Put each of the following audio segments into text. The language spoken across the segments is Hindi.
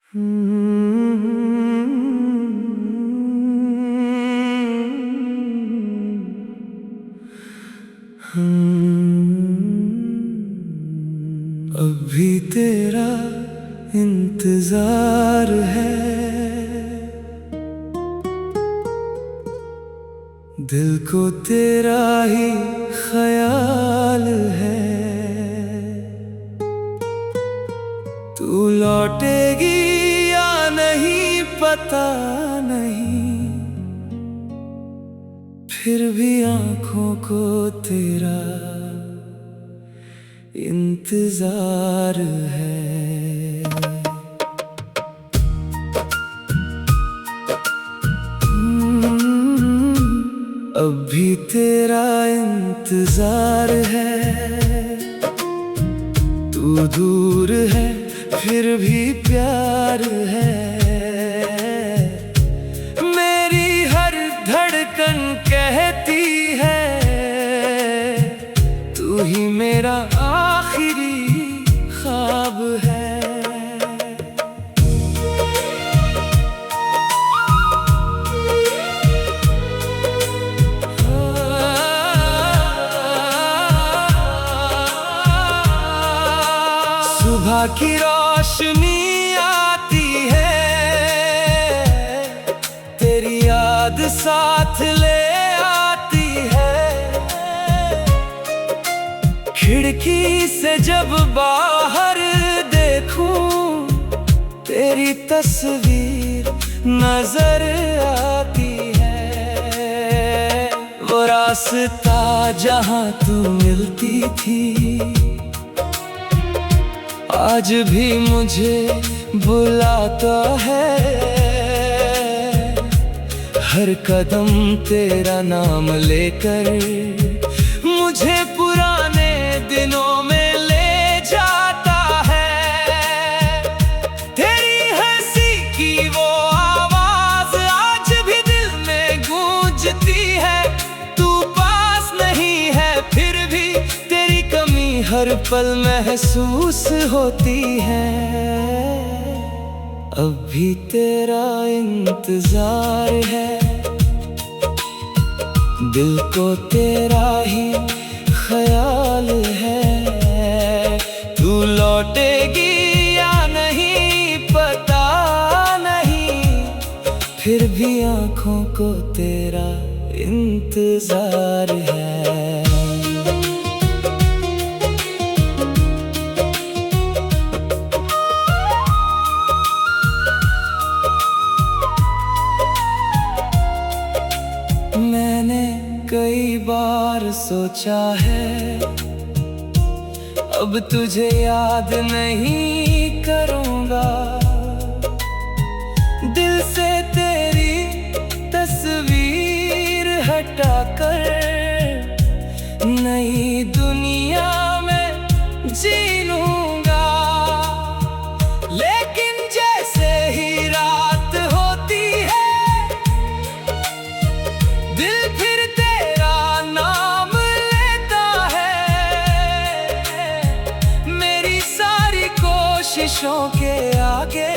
अभी तेरा इंतजार है, दिल को तेरा ही ख्याल है। तू लौटेगी या नहीं पता नहीं, फिर भी आँखों को तेरा इंतजार है। अभी तेरा इंतजार है, तू दूर है फिर भी प्यार है। मेरी हर धड़कन कहती है, तू ही मेरा आखिरी ख्वाब है। सुबह की रोशनी आती है, तेरी याद साथ ले आती है। खिड़की से जब बाहर देखूं, तेरी तस्वीर नजर आती है। वो रास्ता जहां तू मिलती थी, आज भी मुझे बुलाता है। हर कदम तेरा नाम लेकर मुझे पुराने दिनों में ले जाता है। तेरी हंसी की वो आवाज आज भी दिल में गूंजती है। तू पास नहीं है फिर भी तेरी कमी हर पल महसूस होती है। अभी तेरा इंतजार है, दिल को तेरा ही ख्याल है। तू लौटेगी या नहीं पता नहीं, फिर भी आँखों को तेरा इंतजार है। मैंने कई बार सोचा है, अब तुझे याद नहीं करूँगा। दिल से तेरी तस्वीर हटाकर नई दुनिया में जी लूँगा। लेकिन जैसे ही रात होती है, दिल फिर तेरा नाम लेता है। मेरी सारी कोशिशों के आगे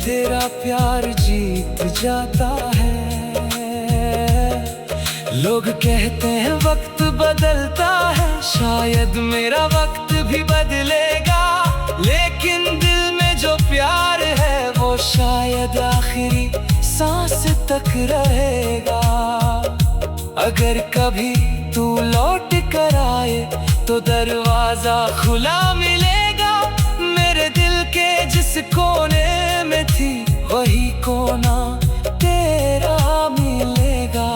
तेरा प्यार जीत जाता है। लोग कहते हैं वक्त बदलता है, शायद मेरा वक्त भी बदलेगा। लेकिन दिल में जो प्यार है वो शायद आखिरी सांस तक रहेगा। अगर कभी तू लौट कर आए तो दरवाजा खुला मिलेगा। मेरे दिल के जिस कोने में थी वही कोना तेरा मिलेगा।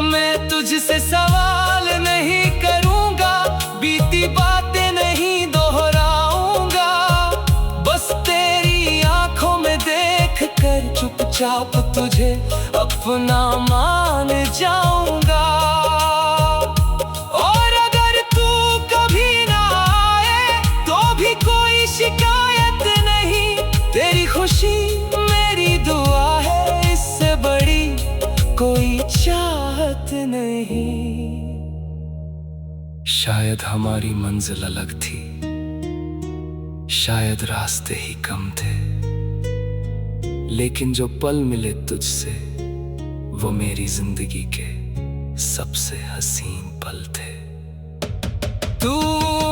मैं तुझसे सवाल नहीं करूँगा, बीती बातें नहीं दोहराऊंगा। बस तेरी आंखों में देख कर चुपचाप तुझे अपना मान जाऊंगा। और अगर तू कभी ना आए तो भी कोई शिकायत नहीं। तेरी खुशी मेरी दुआ है, इससे बड़ी कोई चाहत नहीं। शायद हमारी मंजिल अलग थी, शायद रास्ते ही कम थे, लेकिन जो पल मिले तुझसे वो मेरी जिंदगी के सबसे हसीन पल थे। तू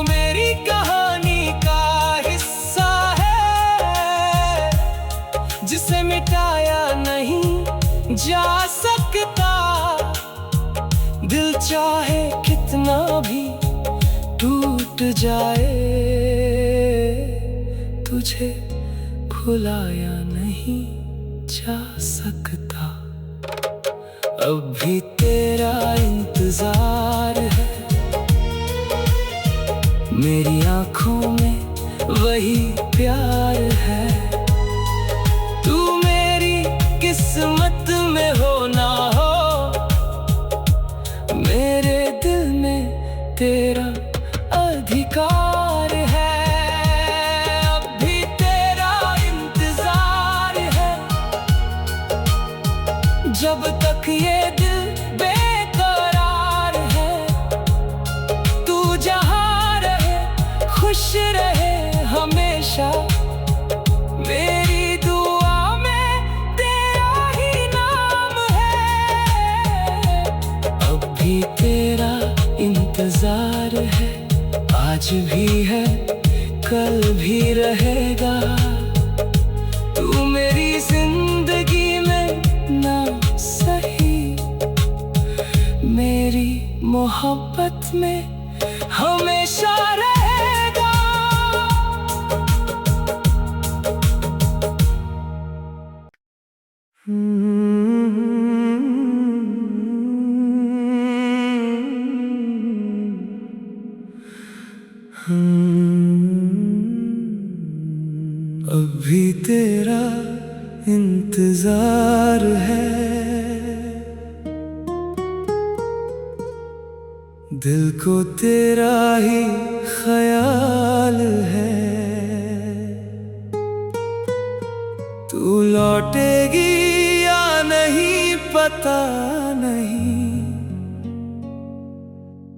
मेरी कहानी का हिस्सा है, जिसे मिटाया नहीं जा सकता। दिल चाहे कितना भी टूट जाए, तुझे भुलाया नहीं जा सकता। अब भी तेरा इंतजार है, मेरी आंखों में वही प्यार है। तू मेरी किस्मत में हो ना हो, मेरे दिल में तेरा अधिकार है। अब भी तेरा इंतजार है, जब तक ये दिल बेकरार है। तू जहाँ रहे खुश रहे हमेशा, मेरी दुआ में तेरा ही नाम है। अब भी तेरा इंतजार है, आज भी है कल भी रहेगा। तू मेरी जिंदगी में ना सही, मेरी मोहब्बत में हमेशा रहेगा। अभी तेरा इंतजार है, दिल को तेरा ही ख्याल है। तू लौटेगी या नहीं पता नहीं,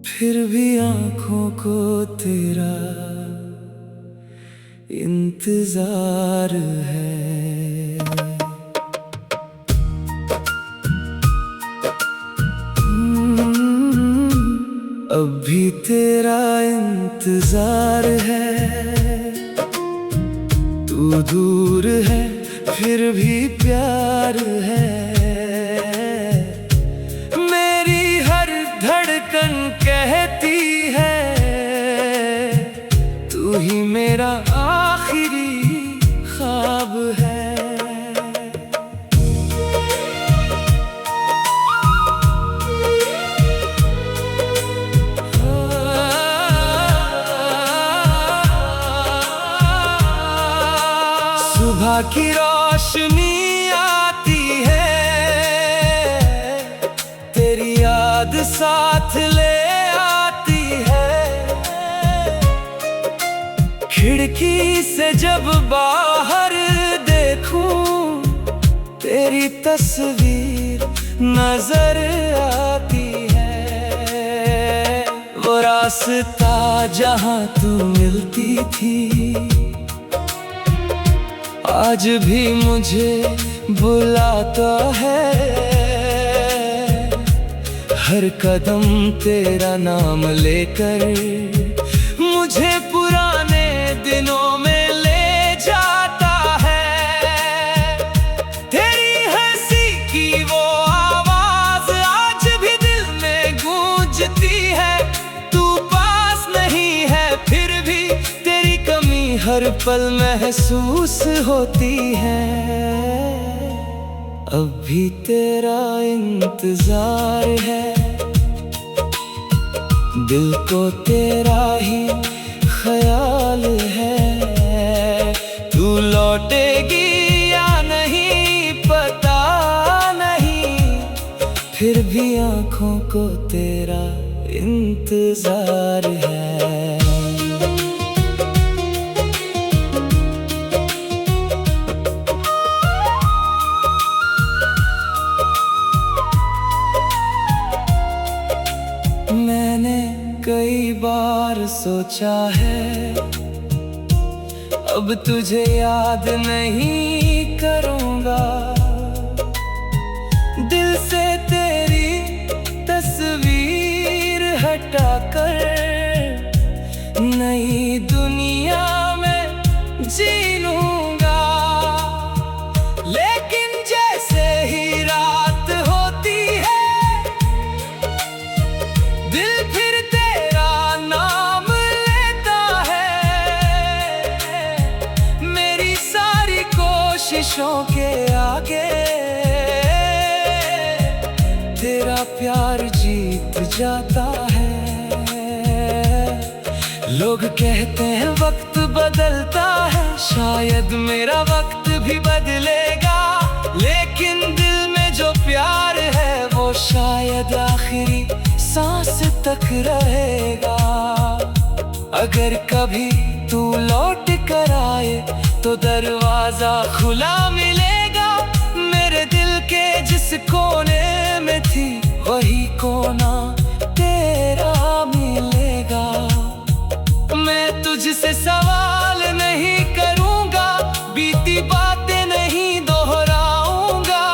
फिर भी आंखों को तेरा इंतजार है। अब भी तेरा इंतजार है, तू दूर है फिर भी प्यार है। मेरी हर धड़कन कहती है, तू ही मेरा आखिरी ख्वाब है। सुबह की रोशनी आती है, तेरी याद साथ ले आती है। खिड़की से जब बाहर देखूं, तेरी तस्वीर नजर आती है। वो रास्ता जहां तू मिलती थी, आज भी मुझे बुलाता है। हर कदम तेरा नाम लेकर मुझे पुराने दिनों में ले जाता है। तेरी हंसी की वो आवाज आज भी दिल में गूंजती है। तू पास नहीं है फिर भी तेरी कमी हर पल महसूस होती है। अब भी तेरा इंतजार है, दिल को तेरा ही ख्याल है। तू लौटेगी या नहीं पता नहीं, फिर भी आंखों को तेरा इंतजार है। मैंने कई बार सोचा है, अब तुझे याद नहीं करूँगा। दिल से तेरी तस्वीर हटाकर नई दुनिया में जी लूँगा। लेकिन जैसे ही रात होती है, दिल फिर तेरा नाम लेता है। मेरी सारी कोशिशों के आगे तेरा प्यार जीत जाता है। लोग कहते हैं वक्त बदलता है, शायद मेरा वक्त भी बदलेगा। लेकिन दिल में जो प्यार है वो शायद आखिरी सांस तक रहेगा। अगर कभी तू लौट कर आए तो दरवाजा खुला मिलेगा। मेरे दिल के जिस कोने में थी वही कोना तेरा मिलेगा। मैं तुझसे सवाल नहीं करूँगा, बीती बातें नहीं दोहराऊंगा।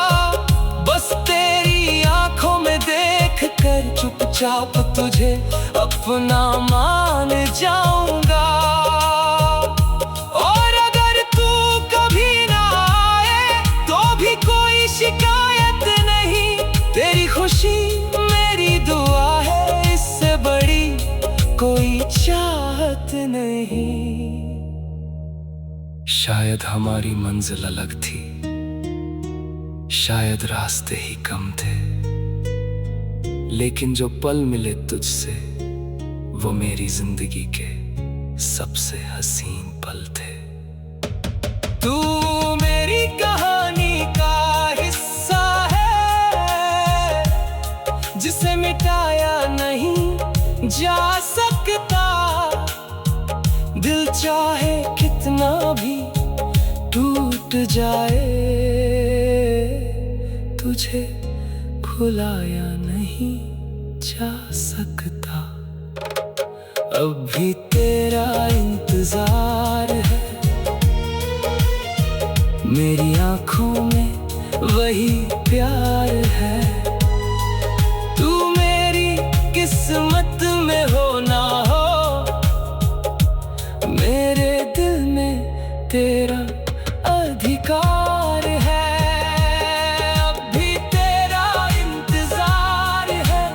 बस तेरी आंखों में देख कर चुपचाप तुझे अपना मान जाऊंगा। और अगर तू कभी ना आए तो भी कोई शिकायत नहीं। तेरी खुशी मेरी दुआ है, इससे बड़ी कोई चाहत नहीं। शायद हमारी मंजिल अलग थी, शायद रास्ते ही कम थे, लेकिन जो पल मिले तुझसे वो मेरी जिंदगी के सबसे हसीन पल थे। तू मेरी कहानी का हिस्सा है, जिसे मिटाया नहीं जा सकता। दिल चाहे कितना भी टूट जाए, तुझे भुलाया नहीं जा सकता। अब भी तेरा इंतजार है, मेरी आंखों में वही प्यार है। तू मेरी किस्मत में हो ना हो, मेरे दिल में तेरा अधिकार है। अब भी तेरा इंतजार है,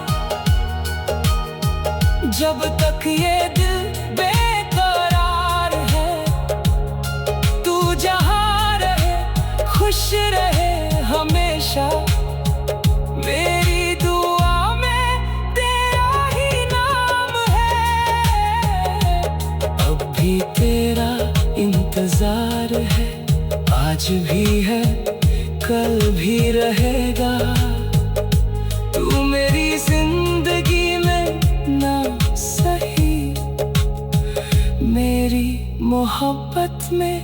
जब तक ये दिल बेकरार है। तू जहाँ रहे खुश रहे हमेशा, मेरी दुआ में तेरा ही नाम है। अब भी तेरा इंतजार है, आज भी है कल भी रहेगा। तू मेरी जिंदगी में ना सही, मेरी मोहब्बत में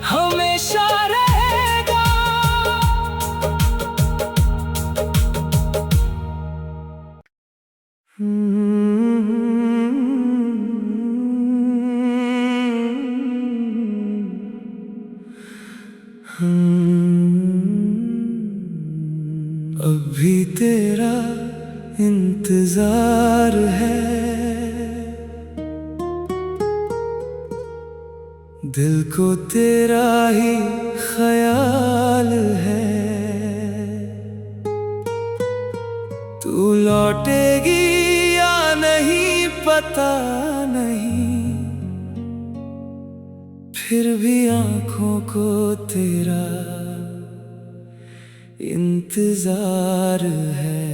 हमेशा रहेगा। अब भी तेरा इंतजार है, दिल को तेरा ही ख्याल है। तू लौटेगी या नहीं पता नहीं, फिर भी आंखों को तेरा इंतजार है।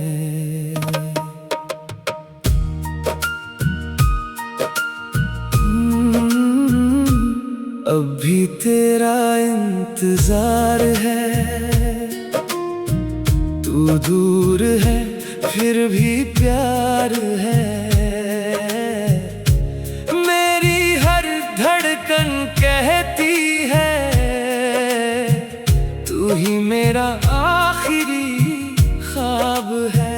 अब भी तेरा इंतजार है, तू दूर है फिर भी प्यार है। मेरी हर धड़कन कहती है तू ही मेरा आखिरी ख्वाब है।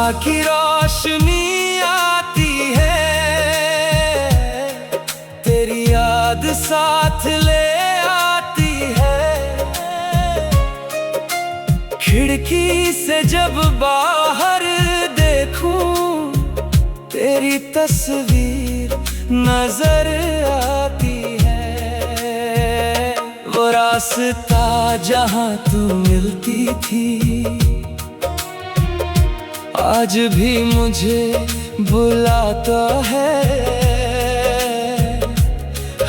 सुबह की रोशनी आती है, तेरी याद साथ ले आती है। खिड़की से जब बाहर देखूं, तेरी तस्वीर नजर आती है। वो रास्ता जहां तू मिलती थी, आज भी मुझे बुलाता है।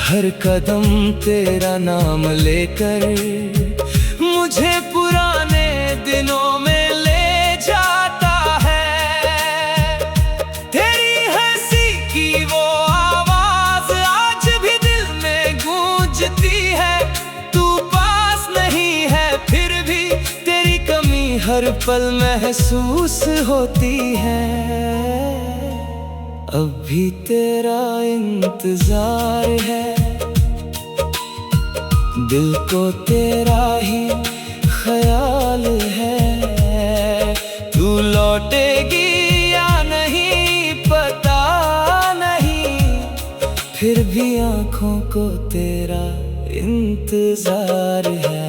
हर कदम तेरा नाम लेकर मुझे पुराने दिनों में ले जाता है। तेरी हंसी की वो आवाज आज भी दिल में गूंजती है। तू पास नहीं है फिर भी तेरी कमी हर पल महसूस होती है। अब भी तेरा इंतजार है, दिल को तेरा ही ख्याल है। तू लौटेगी या नहीं पता नहीं, फिर भी आँखों को तेरा इंतजार है।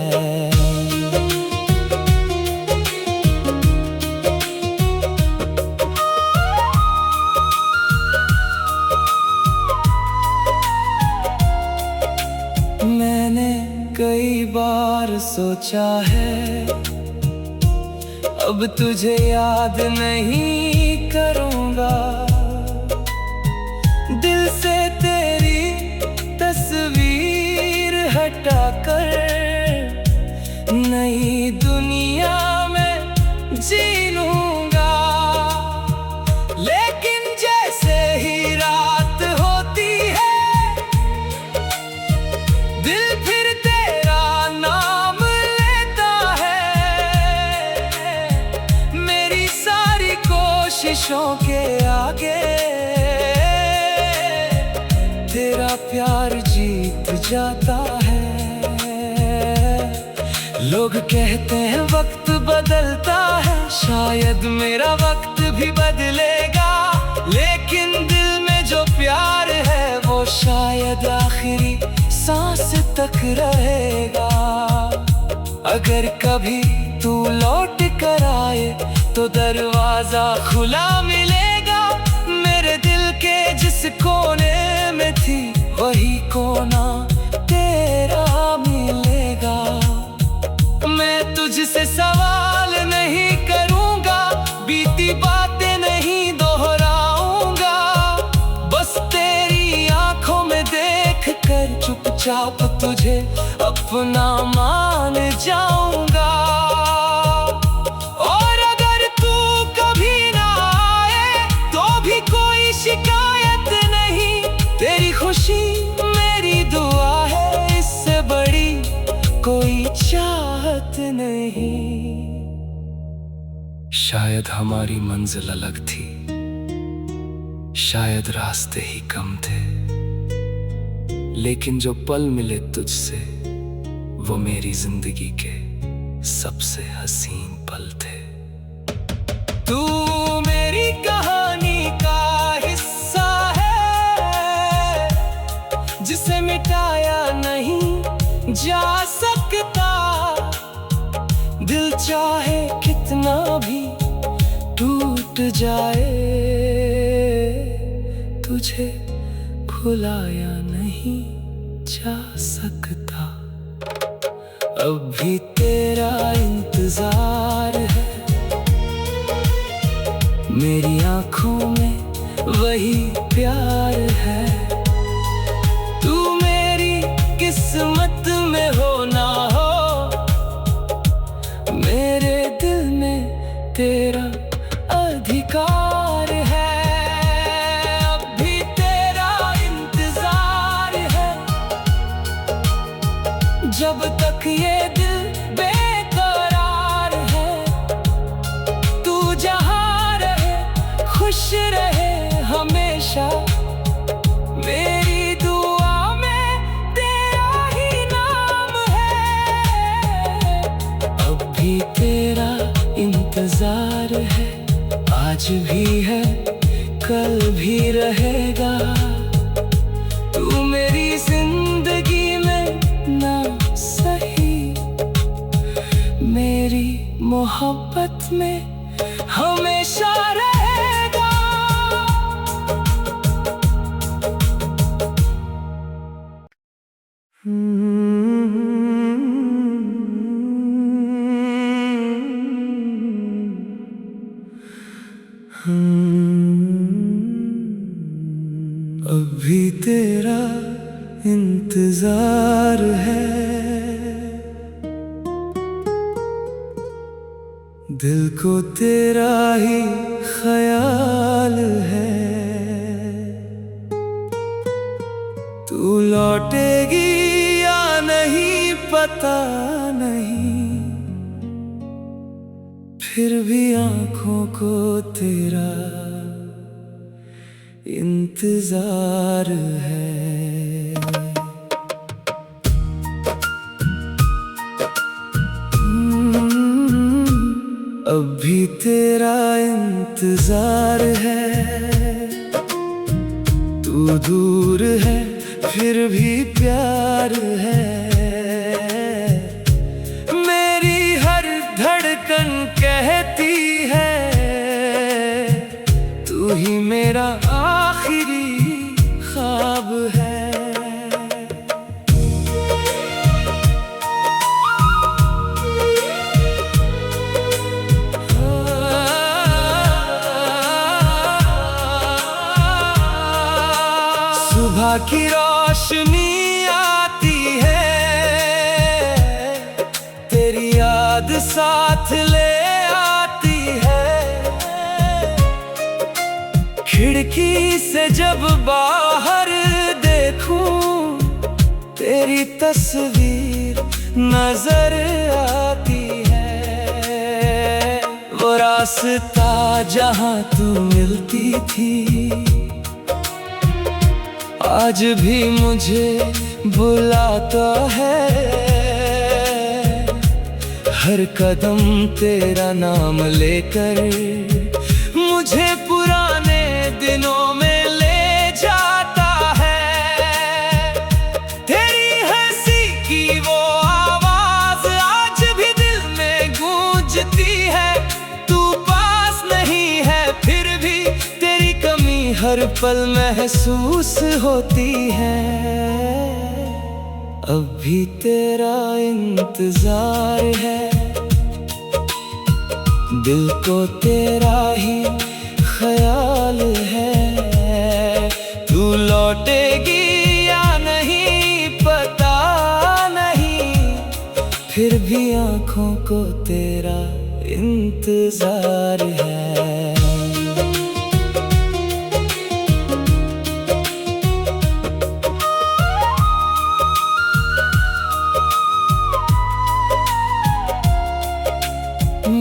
मैंने कई बार सोचा है, अब तुझे याद नहीं करूँगा। दिल से तेरी तस्वीर हटाकर नई दुनिया में जी लूँगा। लेकिन जैसे ही रात होती है, दिल फिर तेरा नाम लेता है। मेरी सारी कोशिशों के आगे तेरा प्यार जीत जाता है। लोग कहते हैं वक्त बदलता है, शायद मेरा वक्त भी बदलेगा। लेकिन दिल में जो प्यार है वो शायद आखिरी सांस तक रहेगा। अगर कभी तू लौट कर आए तो दरवाजा खुला मिलेगा। मेरे दिल के जिस कोने में थी वही कोना तेरा मिलेगा। मैं तुझसे सवाल नहीं करूँगा, बीती बातें नहीं दोहराऊंगा। बस तेरी आंखों में देख कर चुपचाप तुझे अपना मान जाऊंगा। और अगर तू कभी ना आए तो भी कोई शिकायत नहीं। तेरी खुशी मेरी दुआ है, इससे बड़ी कोई चाहत नहीं। शायद हमारी मंजिल अलग थी, शायद रास्ते ही कम थे, लेकिन जो पल मिले तुझसे वो मेरी जिंदगी के सबसे हसीन पल थे। तू मेरी कहानी का हिस्सा है, जिसे मिटाया नहीं जा सकता। दिल चाहे कितना भी टूट जाए, तुझे भुलाया नहीं जा सकता। अब भी तेरा इंतजार है, मेरी आंखों में वही प्यार है। तू मेरी किस्मत में हो ना हो, मेरे दिल में तेरा अधिकार है। अब भी तेरा इंतजार है, जब तक ये दिल बेकरार है। तू जहाँ रहे खुश रहे हमेशा, मेरी दुआ में तेरा ही नाम है। अब भी तेरा इंतजार है, आ आज भी है, कल भी रहेगा। तू मेरी जिंदगी में ना सही, मेरी मोहब्बत में हमेशा रहेगा। अभी तेरा इंतजार है, दिल को तेरा ही ख्याल है। तू लौटेगी या नहीं पता नहीं, फिर भी आँखों को तेरा इंतजार है। अभी तेरा इंतजार है, तू दूर है फिर भी प्यार है। मेरी हर धड़कन कहती है, तू ही मेरा आखिरी ख्वाब है। सुबह की रोशनी आती है, तेरी याद साथ ले आती है। खिड़की से जब बाहर देखूं, तेरी तस्वीर नजर आती है। वो रास्ता जहां तू मिलती थी, आज भी मुझे बुलाता है। हर कदम तेरा नाम लेकर मुझे पुराने दिनों में ले जाता है। तेरी हंसी की वो आवाज आज भी दिल में गूंजती है। तू पास नहीं है फिर भी तेरी कमी हर पल महसूस होती है। अभी तेरा इंतजार है, दिल को तेरा ही ख्याल है। तू लौटेगी या नहीं पता नहीं, फिर भी आँखों को तेरा इंतजार है।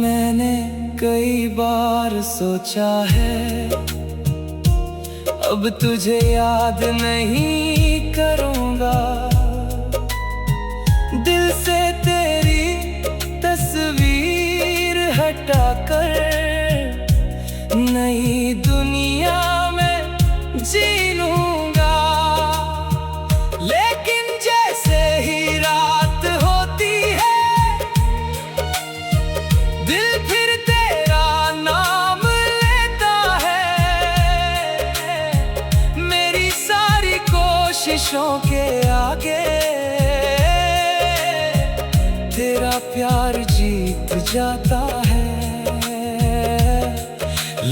मैंने कई बार सोचा है, अब तुझे याद नहीं करूँगा। दिल से तेरी तस्वीर हटाकर नई दुनिया में जी लूँगा। लेकिन जैसे ही रात होती है, दिल फिर तेरा नाम लेता है। मेरी सारी कोशिशों के आगे तेरा प्यार जीत जाता है।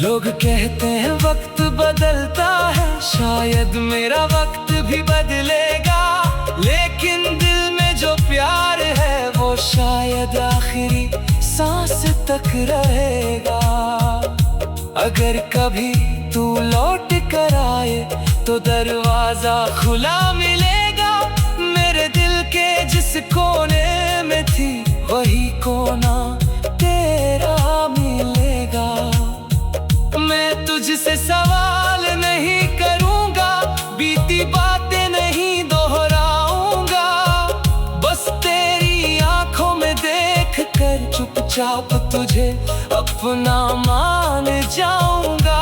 लोग कहते हैं वक्त बदलता है, शायद मेरा वक्त भी बदलेगा। लेकिन दिल में जो प्यार है वो शायद आखिरी सांस तक रहेगा। अगर कभी तू लौट कर आए तो दरवाजा खुला मिलेगा। मेरे दिल के जिस कोने में थी वही कोना तेरा मिलेगा। मैं तुझसे सवाल नहीं करूँगा, बीती बातें नहीं दोहराऊंगा। बस तेरी आंखों में देख कर चुप चुपचाप तुझे अपना मान जाऊंगा।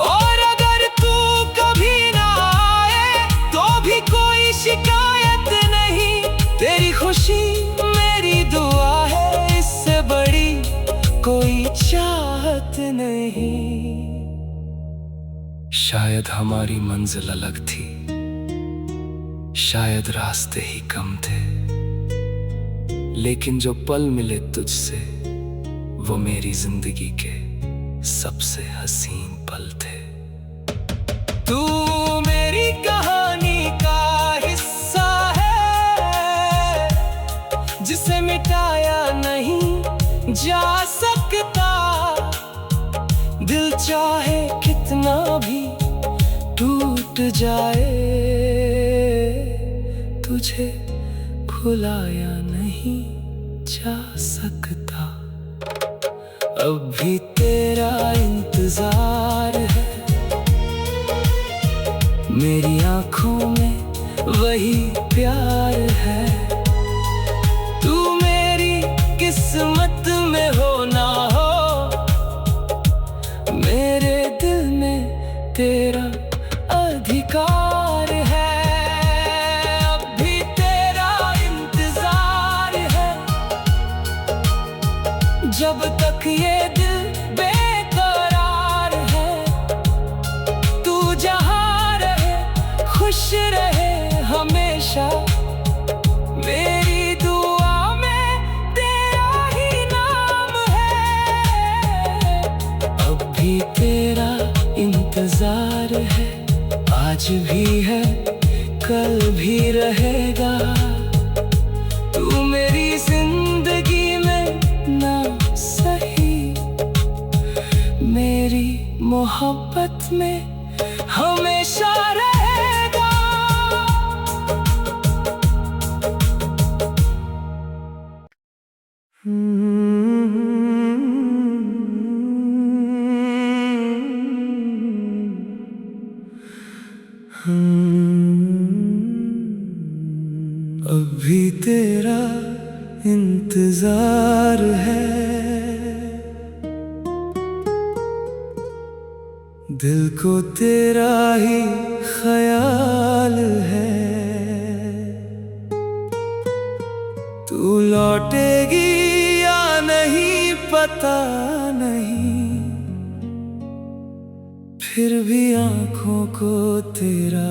और अगर तू कभी ना आए तो भी कोई शिकायत नहीं, तेरी खुशी मेरी दुआ है, इससे बड़ी कोई चाहत नहीं। शायद हमारी मंजिल अलग थी, शायद रास्ते ही कम थे, लेकिन जो पल मिले तुझसे वो मेरी जिंदगी के सबसे हसीन पल थे। तू मेरी कहानी का हिस्सा है, जिसे मिटाया नहीं जा सकता। दिल चाहे कितना भी टूट जाए, तुझे भुलाया नहीं जा सकता। अब भी तेरा इंतजार है, मेरी आंखों में वही प्यार है। तू मेरी किस्मत में हो ना हो, मेरे दिल में तेरा अधिकार है। अब भी तेरा इंतजार है, जब तक ये दिल बेकरार है। तू जहाँ रहे खुश रहे हमेशा, मेरी दुआ में तेरा ही नाम है। अब भी तेरा इंतजार है, आज भी है कल भी रहेगा। तू मेरी जिंदगी में ना सही, मेरी मोहब्बत में हमेशा रहेगा। अब भी तेरा इंतजार है, दिल को तेरा ही ख्याल है। तू लौटेगी या नहीं पता नहीं, फिर भी आंखों को तेरा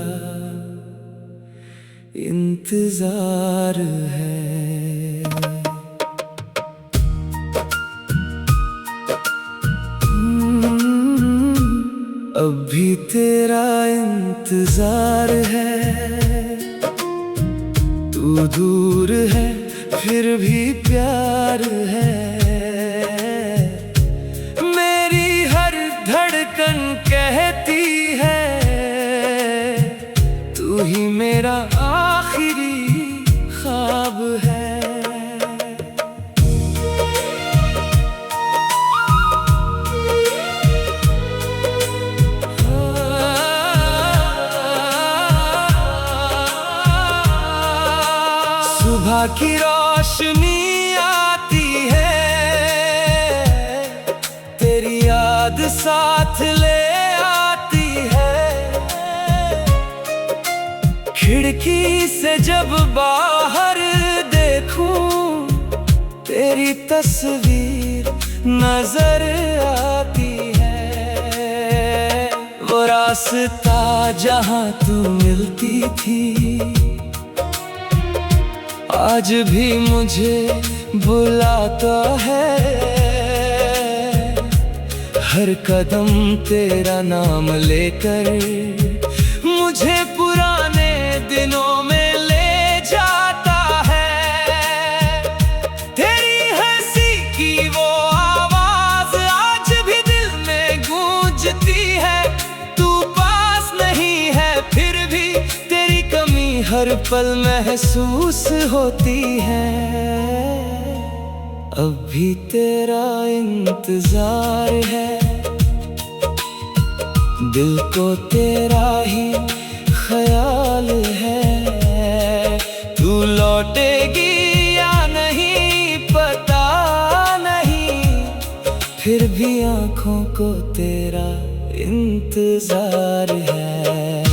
इंतजार है। अब भी तेरा इंतजार है, तू दूर है फिर भी प्यार है। मेरी हर धड़कन कहती है, तू ही मेरा आखिरी ख्वाब है। सुबह की रोशनी आती है, तेरी याद साथ ले आती है। खिड़की से जब बाहर देखूं, तेरी तस्वीर नजर आती है। वो रास्ता जहां तू मिलती थी, आज भी मुझे बुलाता है। हर कदम तेरा नाम लेकर मुझे पुराने दिनों में ले जाता है। तेरी हंसी की वो आवाज आज भी दिल में गूंजती है। तू पास नहीं है फिर भी तेरी कमी हर पल महसूस होती है। अब भी तेरा इंतजार है, दिल को तेरा ही ख्याल है। तू लौटेगी या नहीं पता इंतजार है।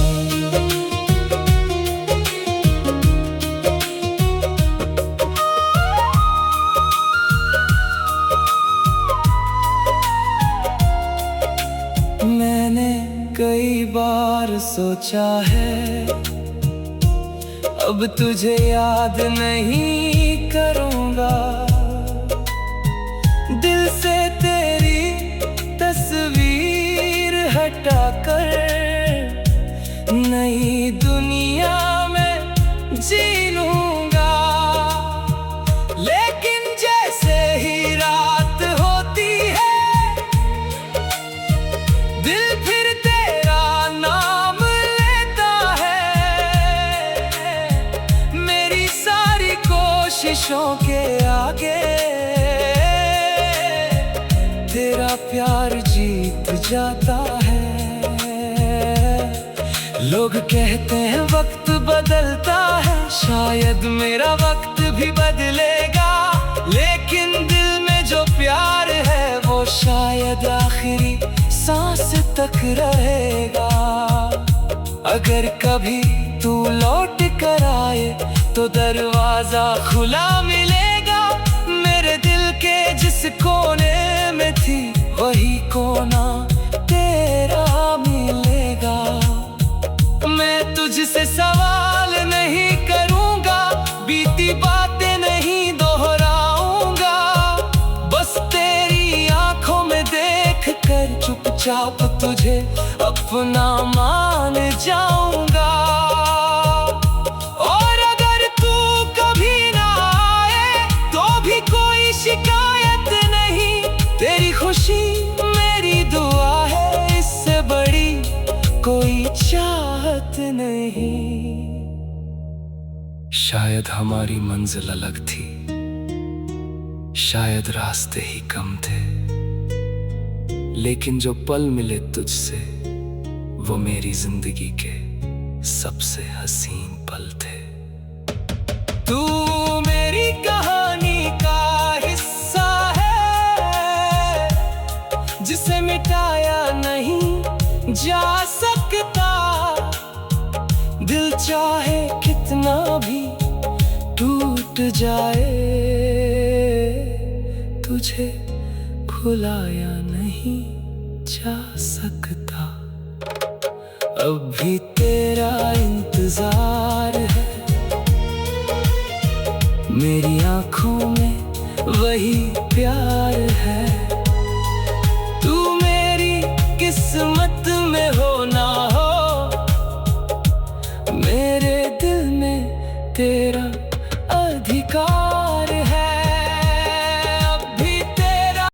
मैंने कई बार सोचा है अब तुझे याद नहीं करूँगा, दिल से तेरी तस्वीर हटाकर नई दुनिया में जी लूँगा। लेकिन जैसे ही रात होती है दिल फिर तेरा नाम लेता है। मेरी सारी कोशिशों के आगे तेरा प्यार जीत जाता है। लोग कहते हैं वक्त बदलता है, शायद मेरा वक्त भी बदलेगा, लेकिन दिल में जो प्यार है वो शायद आखिरी सांस तक रहेगा। अगर कभी तू लौट कर आए तो दरवाजा खुला मिलेगा। मेरे दिल के जिस कोने में थी वही कोना तेरा मिलेगा। मैं तुझसे सवाल नहीं करूँगा, बीती बातें नहीं दोहराऊंगा, बस तेरी आंखों में देख कर चुपचाप तुझे अपना मान जाऊंगा। और अगर तू कभी ना आए तो भी कोई शिकायत नहीं, तेरी खुशी मेरी दुआ है, इससे बड़ी कोई चाहत नहीं। शायद हमारी मंजिल अलग थी, शायद रास्ते ही कम थे, लेकिन जो पल मिले तुझसे वो मेरी जिंदगी के सबसे हसीन पल थे। तू मेरी कहानी का हिस्सा है जिसे मिटाया नहीं जा सकता। दिल चाहे कितना भी टूट जाए, तुझे भुलाया नहीं जा सकता। अब भी तेरा इंतजार है, मेरी आंखों में वही प्यार है। तू मेरी किस्मत में हो ना हो, मेरे दिल में तेरा अधिकार